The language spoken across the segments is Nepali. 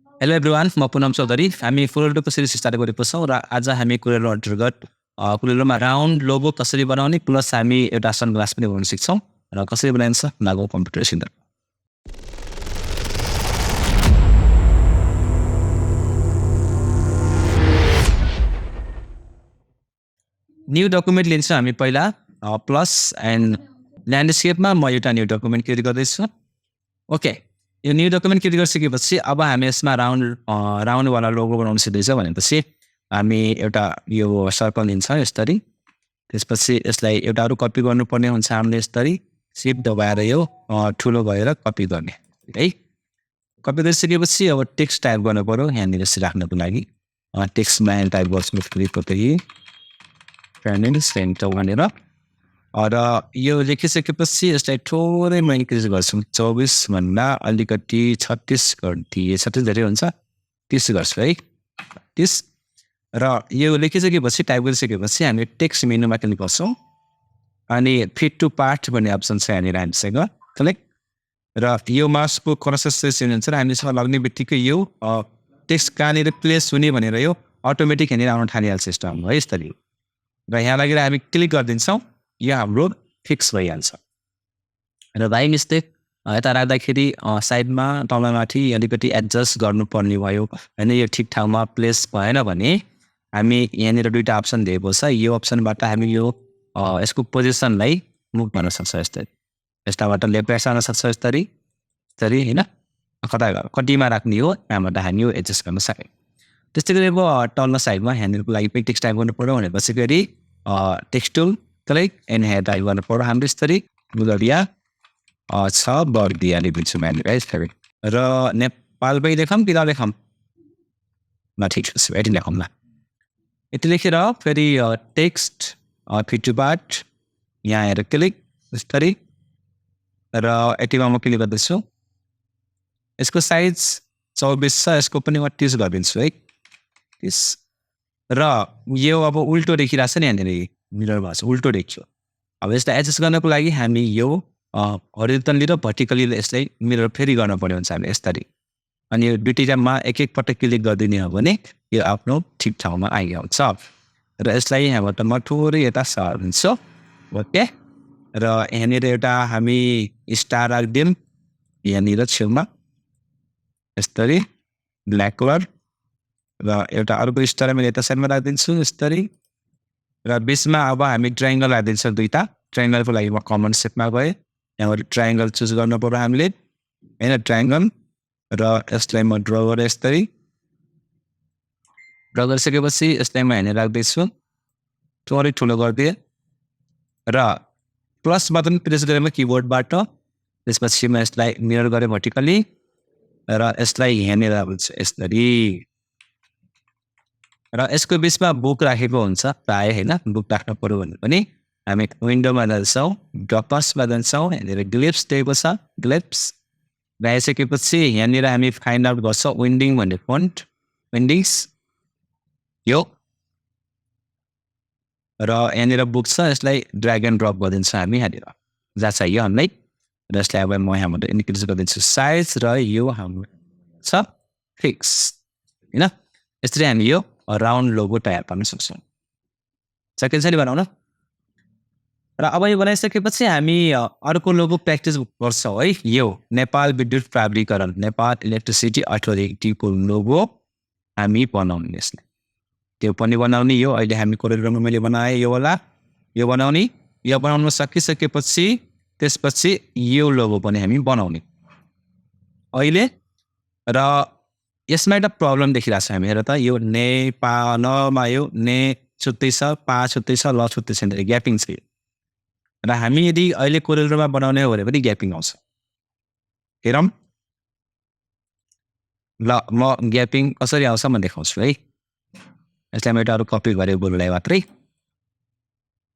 हेलो एभ्रिवान, म पुनम चौधरी। हामी CorelDrawको सिरिज स्टार्ट गरेको छौँ र आज हामी CorelDraw अन्तर्गत CorelDrawमा राउन्ड लोगो कसरी बनाउने प्लस हामी एउटा सनग्लास पनि बनाउन सिक्छौँ र कसरी बनाइन्छ लागु कम्प्युटर सिक्दा। न्यू डकुमेन्ट लिन्छौँ हामी पहिला प्लस एन्ड ल्यान्डस्केपमा म एउटा न्यू डकुमेन्ट क्रिएट गर्दैछु। ओके, यो न्यू डकुमेन्ट क्रिएट गरिसकेपछि अब हामी यसमा राउन्डवाला लोगो बनाउन सिक्दैछौँ भनेपछि हामी एउटा यो सर्कल लिन्छ यसरी। त्यसपछि यसलाई एउटा अरू कपी गर्नुपर्ने हुन्छ हामीले यसरी सिफ्ट दबाएर यो ठुलो भएर कपी गर्ने है। कपी गरिसकेपछि अब टेक्स्ट टाइप गर्नु पर्यो यहाँनिर यसरी राख्नको लागि। टेक्स्टमा टाइप गर्छु Kotahi सेन्टर भनेर र यो लेखिसकेपछि यसलाई थोरै म इन्क्रिज गर्छु 24 भन्दा अलिकति 36 गरिदिए 36 धेरै हुन्छ 30 गर्छु है 30 र यो लेखिसकेपछि टाइप गरिसकेपछि हामी टेक्स्ट मेनुमा क्लिक गर्छौँ अनि फिट टु पार्ट भन्ने अप्सन छ यहाँनिर हामीसँग कलेक्ट र यो माउसको कर्सर हुन्छ र हामीसँग लाग्ने बित्तिकै यो टेक्स्ट कहाँनिर प्लेस हुने भनेर यो अटोमेटिक यहाँनिर आउन थालिहाल्छ सिस्टम है यसरी र यहाँ लगेर हामी क्लिक गरिदिन्छौँ यो हाम्रो फिक्स भइहाल्छ र बाइ मिस्टेक यता राख्दाखेरि साइडमा तलमाथि अलिकति एडजस्ट गर्नुपर्ने भयो होइन यो ठिक ठाउँमा प्लेस भएन भने हामी यहाँनिर दुईवटा अप्सन दिएको छ यो अप्सनबाट हामी यो यसको पोजिसनलाई मुभ गर्न सक्छ यसरी यताबाट लेफ्ट राइट जान सक्छ यसरी होइन कता कतिमा राख्ने हो यहाँबाट हामी यो एडजस्ट गर्न सक्यौँ। त्यस्तै गरी अब तल्लो साइडमा यहाँनिरको लागि पनि टेक्स्ट टाइप गर्नु पर्यो भनेपछि फेरि text tool click and here type गर्नु पर्यो हाम्रो यसरी गुलरिया छ बर्दिया लेखिदिन्छु यहाँनिर यसरी र नेपाल पनि लेखौँ कि नलेखौँ ल ठिक छ यति लेखौँ ल यति लेखेर फेरि टेक्स्ट फिट टु पार्ट यहाँ हेरेर क्लिक यसरी र यतिमा म क्लिक गर्दैछु यसको साइज 24 छ यसको पनि म 30 गरिदिन्छु है 30 र यो अब उल्टो देखिरहेको छ नि यहाँनिर मिरर भएको छ उल्टो देखियो। अब यसलाई एडजस्ट गर्नको लागि हामी यो हरिजन्टली र भर्टिकली यसलाई मिरर फेरि गर्नु पर्ने हुन्छ हामीले यसरी अनि यो दुईवटामा एक पटक क्लिक गरिदिने हो भने यो आफ्नो ठिक ठाउँमा आइहाल्छ र यसलाई यहाँबाट म थोरै यता सारिदिन्छु ओके र यहाँनिर एउटा हामी स्टार राखिदिउँ यहाँनिर छेउमा यसरी ब्ल्याक कलर र एउटा अर्को स्टार मैले यता साइडमा राखिदिन्छु यसरी र बिचमा अब हामी ट्रायङ्गल राखिदिन्छौँ दुईवटा ट्रायङ्गलको लागि म कमन सेपमा गएँ यहाँबाट ट्रायङ्गल चुज गर्नु पर्यो हामीले होइन ट्रायङ्गल र यसलाई म ड्र गरेँ यसरी ड्र गरिसकेपछि यसलाई म यहाँनिर राख्दैछु थोरै ठुलो गरिदिएँ र प्लस बटन प्रेस गरेर किबोर्डबाट त्यसपछि म यसलाई मिरर गरेँ भर्टिकली र यसलाई यहाँनिर यसरी र यसको बिचमा बुक राखेको हुन्छ प्रायः होइन बुक राख्नु पऱ्यो भने पनि हामी विन्डोमा जान्छौँ ड्रपसमा जान्छौँ यहाँनिर ग्लिप्स दिएको छ ग्लिप्स राखिसकेपछि यहाँनिर हामी फाइन्ड आउट गर्छौँ विन्डिङ भन्ने फन्ट विन्डिङ्स यो र यहाँनिर बुक छ यसलाई ड्र्याग एन्ड ड्रप गरिदिन्छौँ हामी यहाँनिर जहाँ चाहियो हामीलाई र यसलाई अब म यहाँबाट इन्क्रिज गरिदिन्छु साइज र यो हाम्रो छ फिक्स होइन यसरी हामी यो राउन्ड लोगो तयार पार्न सक्छौँ सकिन्छ नि बनाउन र अब यो बनाइसकेपछि हामी अर्को लोगो प्र्याक्टिस गर्छौँ है यो नेपाल विद्युत प्राधिकरण नेपाल इलेक्ट्रिसिटी अथोरिटीको लोगो हामी बनाउने यसले त्यो पनि बनाउने यो अहिले हामी CorelDrawमा मैले बनाएँ यो वाला यो बनाउने यो बनाउन सकिसकेपछि त्यसपछि यो लोगो पनि हामी बनाउने अहिले र यसमा एउटा प्रब्लम देखिरहेको छ हामी हेर त यो नेपालमा यो ने छुट्टै छ पा छुट्टै छ ल छुट्टै छैन ग्यापिङ छ र हामी यदि अहिले CorelDrawमा बनाउने हो भने पनि ग्यापिङ आउँछ हेरौँ ल म ग्यापिङ कसरी आउँछ म देखाउँछु है यसलाई म एउटा अरू कपी गरेँ बोल्नुलाई मात्रै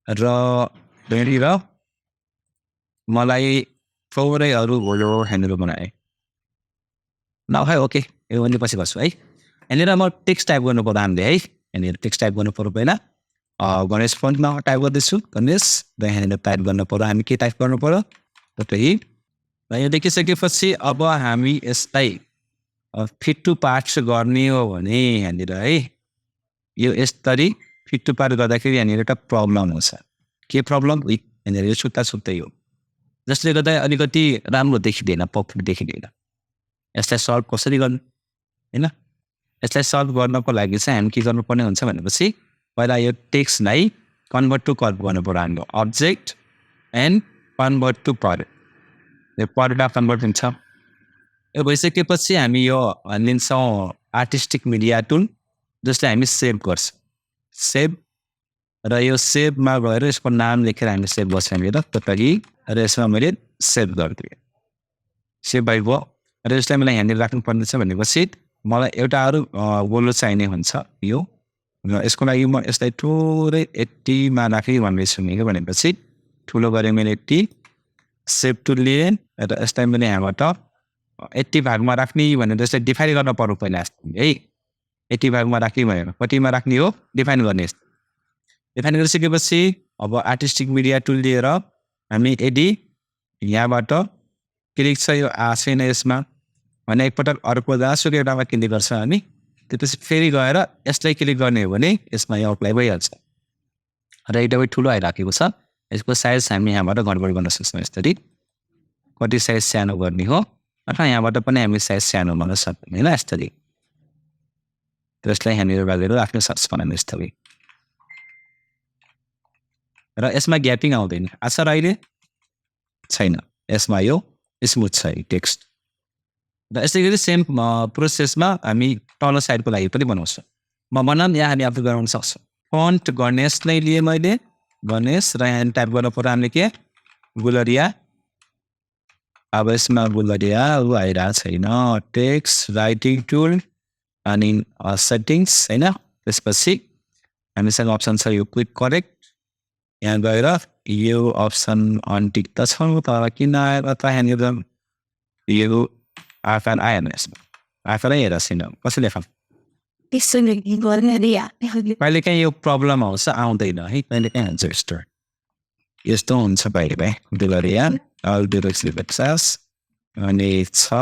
र यहाँनिर मलाई थोरै अरू भोलो ह्यान्डल बनाएँ ल है ओके यो पनि पछि गर्छु है यहाँनिर म टेक्स्ट टाइप गर्नु पर्यो हामीले है यहाँनिर टेक्स्ट टाइप गर्नु पर्यो पहिला गणेश फन्टमा टाइप गर्दैछु गणेश र यहाँनिर टाइप गर्नु पर्यो हामी के टाइप गर्नु पर्यो Kotahi र यो देखिसकेपछि अब हामी यसलाई फिट टु पार्ट गर्ने हो भने यहाँनिर है यो यसरी फिट टु पार्ट गर्दाखेरि यहाँनिर एउटा प्रब्लम हुन्छ के प्रब्लम यहाँनिर यो छुट्टा छुट्टै हो जसले गर्दा अलिकति राम्रो देखिँदैन परफेक्ट देखिँदैन यसलाई सल्भ कसरी गर्नु हैन यसलाई सल्भ गर्नको लागि चाहिँ हामी के गर्नुपर्ने हुन्छ भनेपछि पहिला यो टेक्स्टलाई कन्भर्ट टु कर्भ गर्नु पर्यो हाम्रो object and convert to part यो पर्टमा कन्भर्ट हुन्छ यो भइसकेपछि हामी यो लिन्छौँ आर्टिस्टिक मिडिया टुल जसलाई हामी सेभ गर्छौँ सेभ र यो सेभमा गएर यसको नाम लेखेर हामी सेभ गर्छौँ र कोटाही र यसमा मैले सेभ गरिदिएँ सेभ भइगयो र यसलाई मलाई यहाँनिर राख्नुपर्ने छ भनेपछि मलाई एउटा अरू गोलो चाहिने हुन्छ यो र यसको लागि म यसलाई थोरै 80 मा राखेँ भन्दैछु मैले भनेपछि ठुलो गरेँ मैले 80 सेभ टुल लिएँ र यसलाई मैले यहाँबाट 80 भागमा राख्ने भनेर यसलाई डिफाइन गर्न पर्यो पहिला है 80 भागमा राख्ने भनेर कतिमा राख्ने हो डिफाइन गर्ने डिफाइन गरिसकेपछि अब आर्टिस्टिक मिडिया टुल लिएर हामी यदि यहाँबाट क्लिक छ यो छैन यसमा भने एकपटक अर्को जहाँसुकै एउटामा क्लिक गर्छ हामी त्यसपछि फेरि गएर यसलाई क्लिक गर्ने हो भने यसमा यो अप्लाई भइहाल्छ र एकदमै ठुलो आइराखेको छ यसको साइज हामी यहाँबाट गडबड गर्न सक्छौँ यसरी कति साइज सानो गर्ने हो अथवा यहाँबाट पनि हामी साइज सानो गर्न सक्छौँ होइन यसरी त्यसलाई यहाँनिर राखेर आफ्नो सर्च बनाउनु यस्तै र यसमा ग्यापिङ आउँदैन आशा अहिले छैन यसमा यो स्मुथ छ टेक्स्ट र यसै गरी सेम प्रोसेसमा हामी तल साइडको लागि पनि बनाउँछौँ म बनाऊँ यहाँ हामी आफू गराउन सक्छौँ फन्ट गणेश नै लिएँ मैले गणेश र यहाँ टाइप गर्नु पर्यो हामीले के गुलरिया अब यसमा गुलरिया आइरहेको छैन टेक्स्ट राइटिङ टुल अनि सेटिङ्स होइन त्यसपछि हामीसँग अप्सन छ यो क्विक करेक्ट यहाँ गएर यो अप्सन अनटिक त छ तर किन आएर त यहाँनिर यो आफर आएन यसमा आफरै हेर छैन कसैले कहिले काहीँ यो प्रब्लम आउँछ आउँदैन है कहिले काहीँ हुन्छ यस्तो हुन्छ कहिले काहीँ गुलरिया अनि छ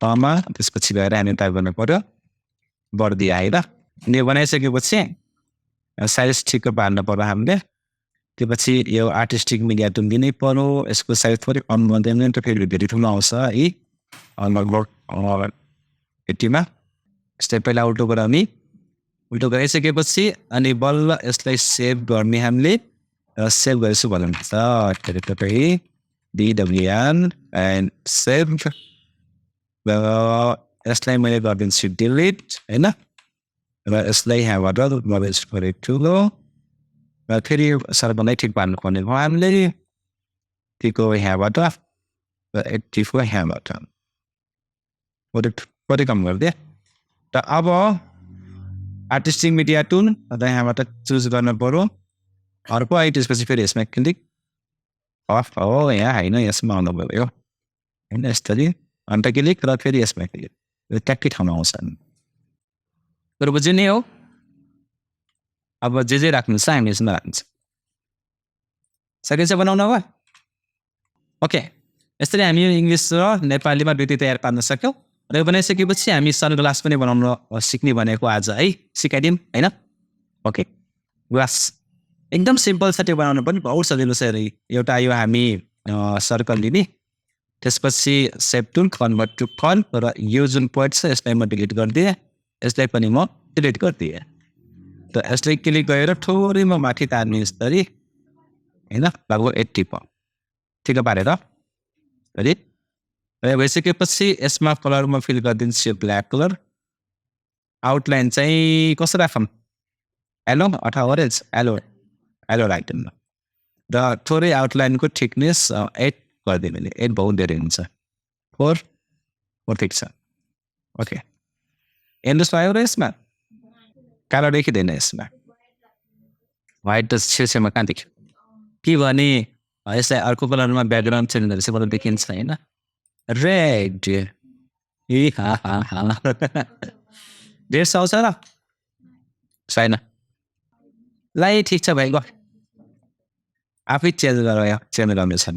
तमा त्यसपछि गएर हामी टाइप गर्नु पर्यो बर्दिया है र अनि यो बनाइसकेपछि साइज ठिक्क पार्नु पर्यो हामीले त्यसपछि यो आर्टिस्टिक मिडिया टुल दिनै पर्यो यसको साइज थोरै कम गर्दैन त फेरि धेरै ठुलो आउँछ है लगभग 80 मा यस्तै पहिला उल्टो गराउने उल्टो गरिसकेपछि अनि बल्ल यसलाई सेभ गर्ने हामीले सेभ गरेछु भन्नुहुन्छ तपाईँ DWN एन्ड सेभ यसलाई मैले गरिदिन्छु डिलिट होइन र यसलाई यहाँबाट गरिदिन्छु फेरि ठुलो र फेरि सर्भरलाई ठिक पार्नुपर्ने भयो हामीले ठिकको यहाँबाट र 84 यहाँबाट कति कम गरिदिएँ र अब आर्टिस्टिक मिडिया टुल र यहाँबाट चुज गर्नु पर्यो अर्को आइ त्यसपछि फेरि यसमा क्लिक अफ हो यहाँ होइन यसमा आउनु पऱ्यो होइन यसरी अन्त क्लिक र फेरि यसमा क्लिक ट्याक्कै ठाउँमा आउँछ तर बुझ्यो नि हो अब जे राख्नु छ हामी यसमा राख्नुहुन्छ सकिन्छ बनाउनु अब ओके यसरी हामी इङ्ग्लिस र नेपालीमा दुईटै तयार पार्न सक्यौँ र यो बनाइसकेपछि हामी सनग्लास पनि बनाउन सिक्ने भनेको आज है सिकाइदिउँ होइन ओके ग्लास एकदम सिम्पल छ त्यो बनाउनु पनि बहुत सजिलो छ एउटा यो हामी सर्कल लिने त्यसपछि save tool convert to curve र यो जुन पोइन्ट छ यसलाई म डिलिट गरिदिएँ यसलाई पनि म डिलिट गरिदिएँ त यसलाई क्लिक गरेर थोरै म माथि तार्ने यसरी होइन लगभग 80 ठिक पारेर है र भइसकेपछि यसमा कलर म फिल गरिदिन्छु ब्ल्याक कलर आउटलाइन चाहिँ कसो राखौँ एलो अथवा ओरेन्ज एलो राख्दैन र थोरै आउटलाइनको थिकनेस 8 गरिदिएँ मैले 8 बहुत धेरै हुन्छ 4 ठिक छ ओके एन्डोस आयो र यसमा कालो देखिँदैन यसमा व्हाइट त छेउछेउमा कहाँ देख्यो के भने यसलाई अर्को कलरमा ब्याकग्राउन्ड चेन्ज गरेर चाहिँ मलाई देखिन्छ होइन रेड ए डेढ सौ छ र छैन ल ठिक छ भाइ ग आफै चेन्ज गरेर चेन्ज गर्नेछ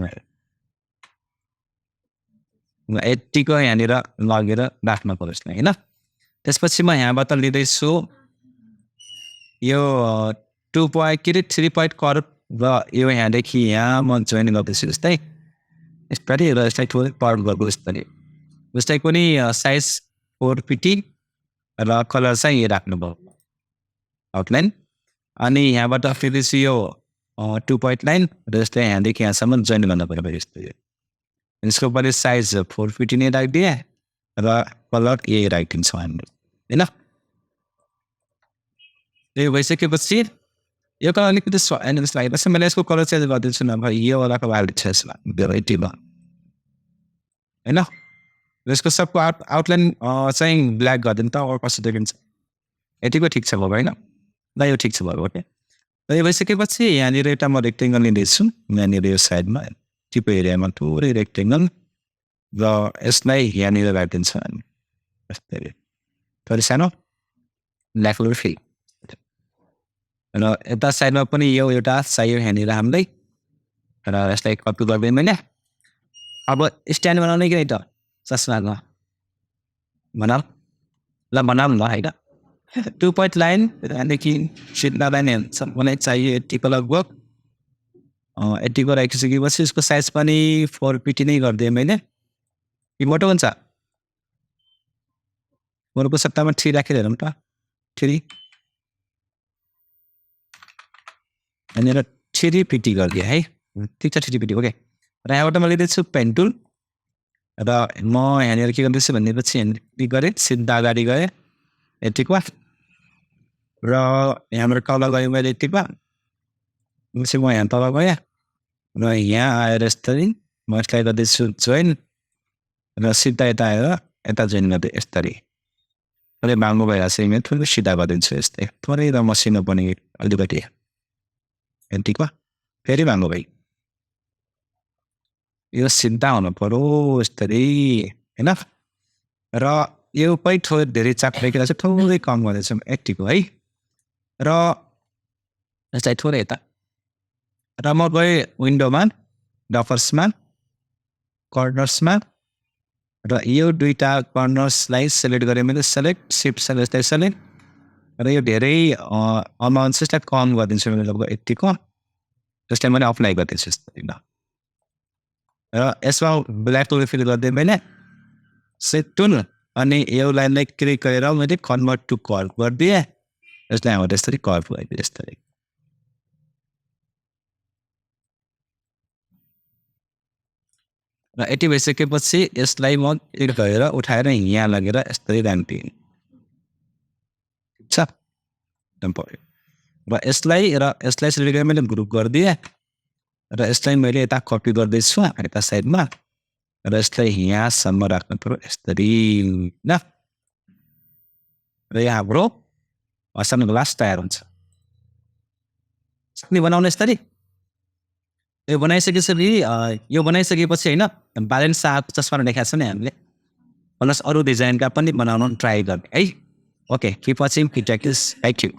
यतिको यहाँनिर लगेर राख्न पर्छ हैन त्यसपछि म यहाँबाट लिँदैछु यो 2 पोइन्ट के 3 पोइन्ट कर्भ र यो यहाँदेखि यहाँ म जोइन गर्दैछु जस्तै यसपालि र यसलाई थोरै कर्भ गर्छु यसपालि जस्तै कुनै साइज 450 र कलर चाहिँ यो राख्नुभयो आउटलाइन अनि यहाँबाट फेरि यो 2 पोइन्ट लाइन र जस्तै यहाँदेखि यहाँसम्म जोइन गर्न पर्यो यस्तो यसको पनि साइज 450 नै राखिदिए र कलर यही राखिदिन्छौँ हामीले हैन यो भइसकेपछि यो कलर अलिकति एनिमेस लागेपछि मैले यसको कलर चेन्ज गरिदिन्छु नभए यो वालाको भ्यालु छ यसमा भेराइटीमा हैन यसको सबको आउटलाइन चाहिँ ब्ल्याक गरिदिनु त अब कस्तो देखिन्छ यतिको ठिक छ बाबु हैन ल यो ठिक छ बाबु ओके र यो भइसकेपछि यहाँनिर एउटा म रेक्टेङ्गल लिँदैछु यहाँनिर यो साइडमा टिप एरियामा थोरै रेक्टेङ्गल र यसलाई यहाँनिर राखिदिन्छ यस्तै थोरै सानो ब्ल्याक कलर फिल र यता साइडमा पनि यो एउटा चाहियो यहाँनिर हामीलाई र यसलाई कपी गर्दै मैले अब स्ट्यान्ड बनाउने कि त चस्माको बनाऊ ल बनाऊ न हैन 2 पोइन्ट लाइन त्यहाँदेखि सिधा लाइन मलाई चाहियो यतिको लगभग यतिको राखिसकेपछि यसको साइज पनि 450 नै गरिदिएँ मैले कि मोटो हुन्छ 4 को सट्टामा 3 राखेर हेरौँ त 3 यहाँनिर 350 गरिदिएँ है ठिक छ 350 ओके र यहाँबाट म लिँदैछु पेन टुल र म यहाँनिर के गर्दैछु भनेपछि क्लिक गरेँ सिधा अगाडि गएँ यतिको र यहाँबाट तल गएँ मैले यतिको पछि म यहाँ तल गएँ र यहाँ आएर यसरी म यसलाई गर्दैछु जोइन र सिधा यता आएर यता जोइन गर्दै यसरी थोरै बाङ्गो भइरहेको छ इमेज थोरै सिधा गरिदिन्छु यस्तै थोरै र मसिनो पनि अलिकति यतिको फेरि बाङ्गो भइ यो सिधा हुनु पर्यो यस्तरी हैन र यो पनि थोरै धेरै चाप राखिरहेको छ थोरै कम गर्दैछु यतिको है र यसलाई थोरै यता र म गएँ विन्डोमा डफर्समा कर्नर्समा र यो दुईटा कर्नर्सलाई सेलेक्ट गरेँ मैले सेलेक्ट सिफ्ट सेलेक्ट र यो धेरै अमाउन्ट चाहिँ यसलाई कम गरिदिन्छु मैले लगभग यतिको जसलाई मैले अप्लाई गरिदिन्छु यस्तो र यसमा ब्ल्याक टुल फिल गर्दै मैले सेट टुल अनि यो लाइनलाई क्लिक गरेर मैले कन्भर्ट टु कर्भ गरिदिएँ यसलाई हाम्रो यसरी कर्भ गरिदिएँ यसरी र यति भइसकेपछि यसलाई म क्लिक गरेर उठाएर यहाँ लगेर यसरी राखिदिएँ छ र यसलाई सेलेक्ट गरेर मैले ग्रुप गरिदिएँ र यसलाई मैले यता कपी गर्दैछु यता साइडमा र यसलाई यहाँसम्म राख्नु पर्यो यसरी न र यहाँ हाम्रो सनग्लास तयार हुन्छ सक्ने बनाउने यसरी यो बनाइसकेपछि होइन ब्यालेन्स आएको चस्मा देखाएको छ नि हामीले प्लस अरू डिजाइनका पनि बनाउन ट्राई गर्ने है okay keep watching thank you